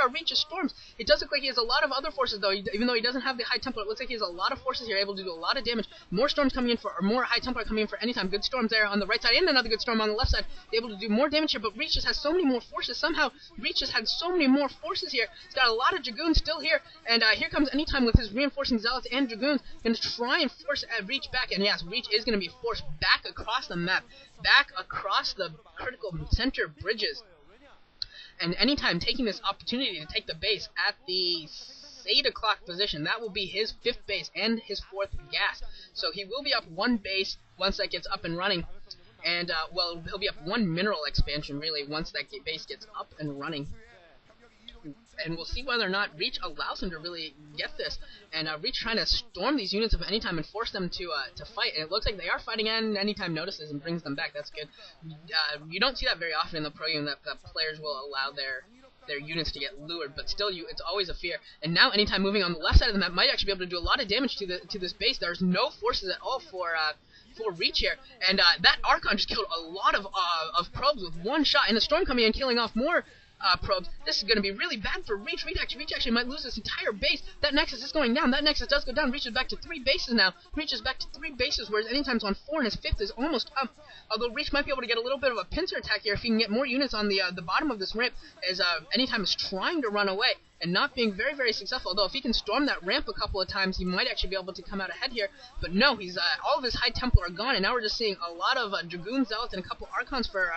Reach's storms. It does look like he has a lot of other forces, though, even though he doesn't have the High Templar. It looks like he has a lot of forces here, able to do a lot of damage. More storms coming in or more High Templar coming in for anytime. Good storms there on the right side, and another good storm on the left side. Able to do more damage here, but Reach just has so many more forces. Somehow, Reach just had so many more forces here. He's got a lot of Dragoons still here, and here comes anytime with his reinforcing Zealots and Dragoons. Going to try and force Reach back, and yes, Reach is going to be forced back across the map, back across the critical center bridges. And anytime taking this opportunity to take the base at the 8 o'clock position, that will be his 5th base and his 4th gas. So he will be up 1 base once that gets up and running. And, well, he'll be up 1 mineral expansion, really, once that base gets up and running. And we'll see whether or not Reach allows him to really get this. And Reach trying to storm these units of Anytime and force them to fight. And it looks like they are fighting, and Anytime notices and brings them back. That's good. You don't see that very often in the pro game, that players will allow their units to get lured, but still, it's always a fear. And now Anytime moving on the left side of the map might actually be able to do a lot of damage to this base. There's no forces at all for Reach here, and that Archon just killed a lot of probes with 1 shot, and the storm coming in killing off more probes. This is going to be really bad for Reach. Reach actually might lose this entire base. That Nexus is going down. That Nexus does go down. Reach is back to 3 bases now. Reach is back to 3 bases, whereas Anytime's on 4 and his 5th is almost up. Although Reach might be able to get a little bit of a pincer attack here if he can get more units on the bottom of this ramp, as Anytime is trying to run away and not being very, very successful. Although if he can storm that ramp a couple of times, he might actually be able to come out ahead here. But no, he's all of his High Templar are gone, and now we're just seeing a lot of Dragoon Zealots and a couple Archons for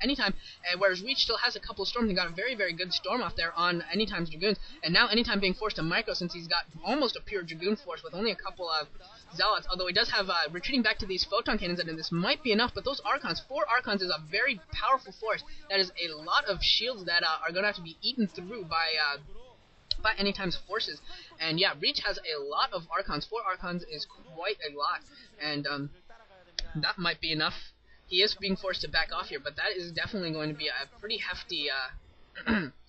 Anytime, whereas Reach still has a couple of storms. He got a very, very good storm off there on Anytime's Dragoons, and now Anytime being forced to micro since he's got almost a pure Dragoon force with only a couple of Zealots, although he does have retreating back to these Photon Cannons, and this might be enough, but those Archons, 4 Archons is a very powerful force. That is a lot of shields that are going to have to be eaten through by Anytime's forces. And yeah, Reach has a lot of Archons. 4 Archons is quite a lot, and that might be enough. He is being forced to back off here, but that is definitely going to be a pretty hefty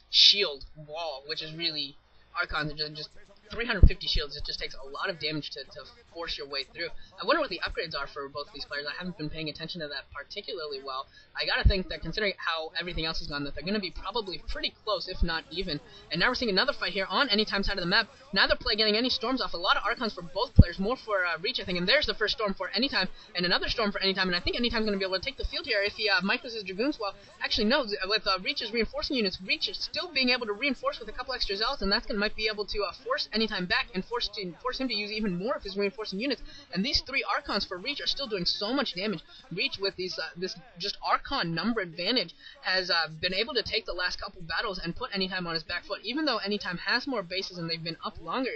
shield wall, which is really, Archons are just 350 shields. It just takes a lot of damage to force your way through. I wonder what the upgrades are for both of these players. I haven't been paying attention to that particularly well. I gotta think that considering how everything else has gone, that they're gonna be probably pretty close, if not even. And now we're seeing another fight here on Anytime side of the map. Neither player getting any storms off. A lot of Archons for both players, more for Reach, I think. And there's the first storm for Anytime, and another storm for Anytime. And I think Anytime's gonna be able to take the field here if he micros his Dragoons well. Actually, no, with Reach's reinforcing units, Reach is still being able to reinforce with a couple extra Zealots, and that's might be able to force Anytime back and force him to use even more of his reinforcing units. And these 3 Archons for Reach are still doing so much damage. Reach, with these this just Archon number advantage, has been able to take the last couple battles and put Anytime on his back foot. Even though Anytime has more bases and they've been up longer,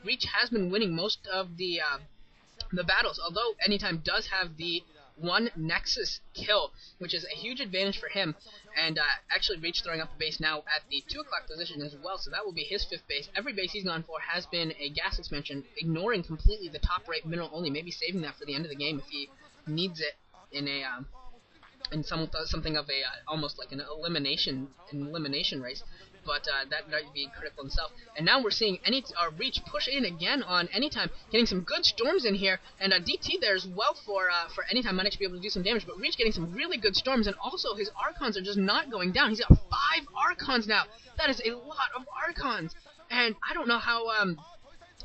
Reach has been winning most of the battles. Although Anytime does have the 1 Nexus kill, which is a huge advantage for him. And actually Reach throwing up a base now at the 2 o'clock position as well, so that will be his 5th base. Every base he's gone for has been a gas expansion, ignoring completely the top right mineral only, maybe saving that for the end of the game if he needs it in a something of a almost like an elimination race. But that might be critical himself. And now we're seeing Reach push in again on Anytime, getting some good storms in here, and DT there as well for Anytime might actually be able to do some damage. But Reach getting some really good storms, and also his Archons are just not going down. He's got 5 Archons now. That is a lot of Archons, and I don't know how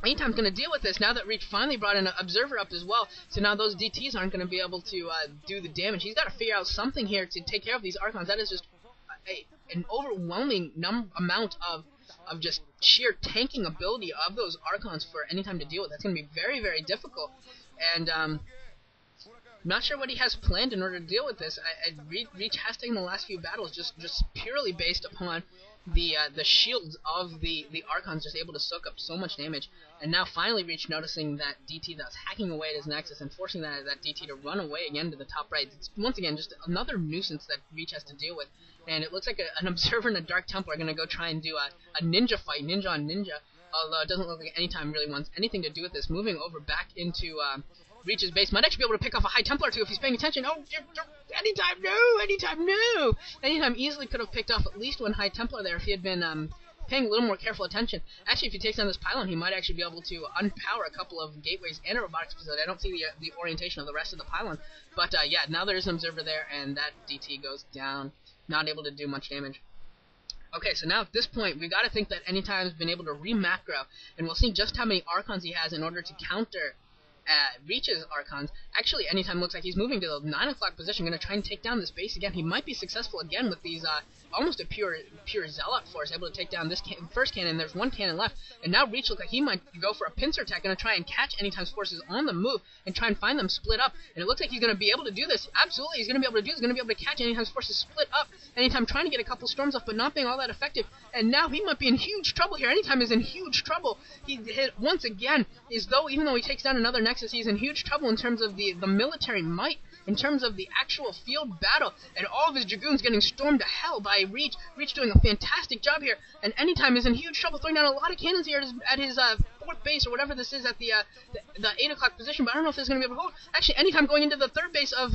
Anytime's going to deal with this now that Reach finally brought an Observer up as well. So now those DTs aren't going to be able to do the damage. He's got to figure out something here to take care of these Archons. That is just an overwhelming amount of just sheer tanking ability of those Archons for Anytime to deal with. That's going to be very, very difficult. And I'm not sure what he has planned in order to deal with this. Reach has taken the last few battles just purely based upon the shields of the Archons, just able to soak up so much damage. And now finally Reach noticing that DT that's hacking away at his Nexus and forcing that DT to run away again to the top right. It's once again just another nuisance that Reach has to deal with. And it looks like an Observer and a Dark Templar are going to go try and do a ninja fight, ninja on ninja. Although it doesn't look like Anytime really wants anything to do with this. Moving over back into Reach's base. Might actually be able to pick off a High Templar too if he's paying attention. Oh, Anytime, no! Anytime, no! Anytime easily could have picked off at least 1 High Templar there if he had been paying a little more careful attention. Actually, if he takes down this pylon, he might actually be able to unpower a couple of gateways and a robotics facility. I don't see the orientation of the rest of the pylon. But yeah, now there's an Observer there, and that DT goes down. Not able to do much damage. Okay, so now at this point, we got to think that Anytime's been able to re-macro, and we'll see just how many Archons he has in order to counter Reach's Archons. Actually, Anytime looks like he's moving to the 9 o'clock position, going to try and take down this base again. He might be successful again with these, almost a pure Zealot force, able to take down this first cannon. There's one cannon left, and now Reach looks like he might go for a pincer attack, going to try and catch Anytime's forces on the move, and try and find them split up. And it looks like he's going to be able to do this. Absolutely, he's going to be able to do this. He's going to be able to catch Anytime's forces split up. Anytime trying to get a couple storms off, but not being all that effective. And now he might be in huge trouble here. Anytime is in huge trouble. He hit once again, even though he takes down another Nexus, he's in huge trouble in terms of the military might, in terms of the actual field battle, and all of his Dragoons getting stormed to hell by Reach. Reach doing a fantastic job here, and Anytime is in huge trouble, throwing down a lot of cannons here at his 4th base, or whatever this is, at the 8 o'clock position, but I don't know if this is going to be able to hold. Actually, Anytime going into the 3rd base of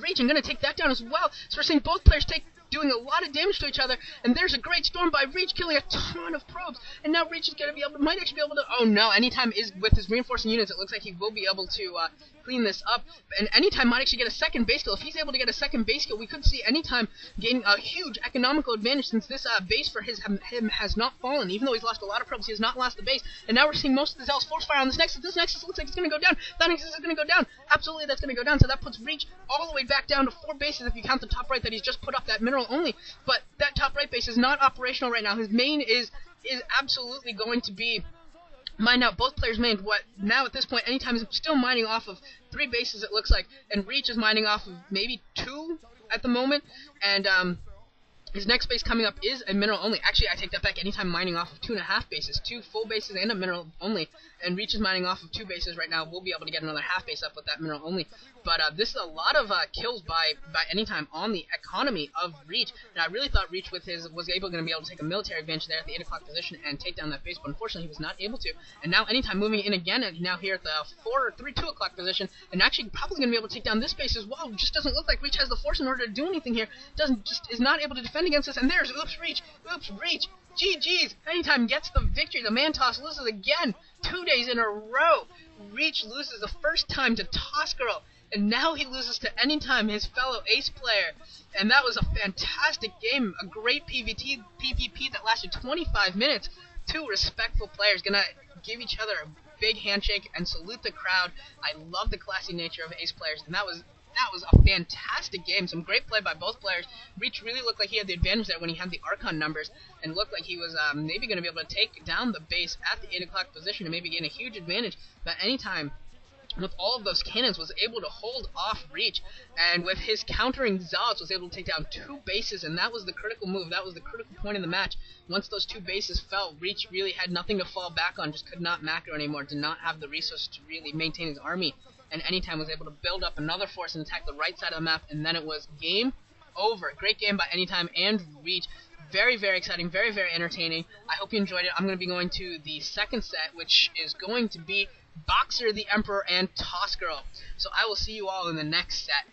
Reach and going to take that down as well. So we're seeing both players doing a lot of damage to each other, and there's a great storm by Reach, killing a ton of probes, and now Reach is going to be able to, might actually be able to, oh no, Anytime is, with his reinforcing units, it looks like he will be able to clean this up, and Anytime might actually get a second base kill. If he's able to get a second base kill, we could see Anytime gain a huge economical advantage, since this base for him has not fallen. Even though he's lost a lot of probes, he has not lost the base, and now we're seeing most of the Zealous force fire on this Nexus. This Nexus looks like it's going to go down. That Nexus is going to go down. Absolutely, that's going to go down, so that puts Reach all the way back down to 4 bases if you count the top right that he's just put up that mineral only, but that top right base is not operational right now. His main is absolutely going to be mined out. Both players mined. What now at this point, Anytime is still mining off of 3 bases, it looks like, and Reach is mining off of maybe 2 at the moment, and his next base coming up is a mineral only. Actually, I take that back. Anytime mining off of 2.5 bases, 2 full bases and a mineral only, and Reach is mining off of 2 bases right now. We'll be able to get another half base up with that mineral only. But this is a lot of kills by Anytime on the economy of Reach, and I really thought Reach was going to be able to take a military advantage there at the 8 o'clock position and take down that base, but unfortunately he was not able to. And now Anytime moving in again, and now here at the 2 o'clock position, and actually probably going to be able to take down this base as well. It just doesn't look like Reach has the force in order to do anything here. Is not able to defend against this, and there's Oops Reach, GG's. Anytime gets the victory. The Mantos loses again, 2 days in a row. Reach loses the first time to Toss Girl, and now he loses to Anytime, his fellow ace player. And that was a fantastic game, a great PvP that lasted 25 minutes. 2 respectful players gonna give each other a big handshake and salute the crowd. I love the classy nature of ace players, and that was a fantastic game. Some great play by both players. Reach really looked like he had the advantage there when he had the Archon numbers, and looked like he was maybe going to be able to take down the base at the 8 o'clock position and maybe gain a huge advantage. But Anytime, with all of those cannons, was able to hold off Reach, and with his countering Zealots was able to take down 2 bases, and that was the critical move. That was the critical point in the match. Once those 2 bases fell, Reach really had nothing to fall back on, just could not macro anymore, did not have the resources to really maintain his army, and Anytime was able to build up another force and attack the right side of the map, and then it was game over. Great game by Anytime and Reach. Very, very exciting, very, very entertaining. I hope you enjoyed it. I'm going to be going to the second set, which is going to be Boxer, the Emperor, and Toss Girl. So I will see you all in the next set.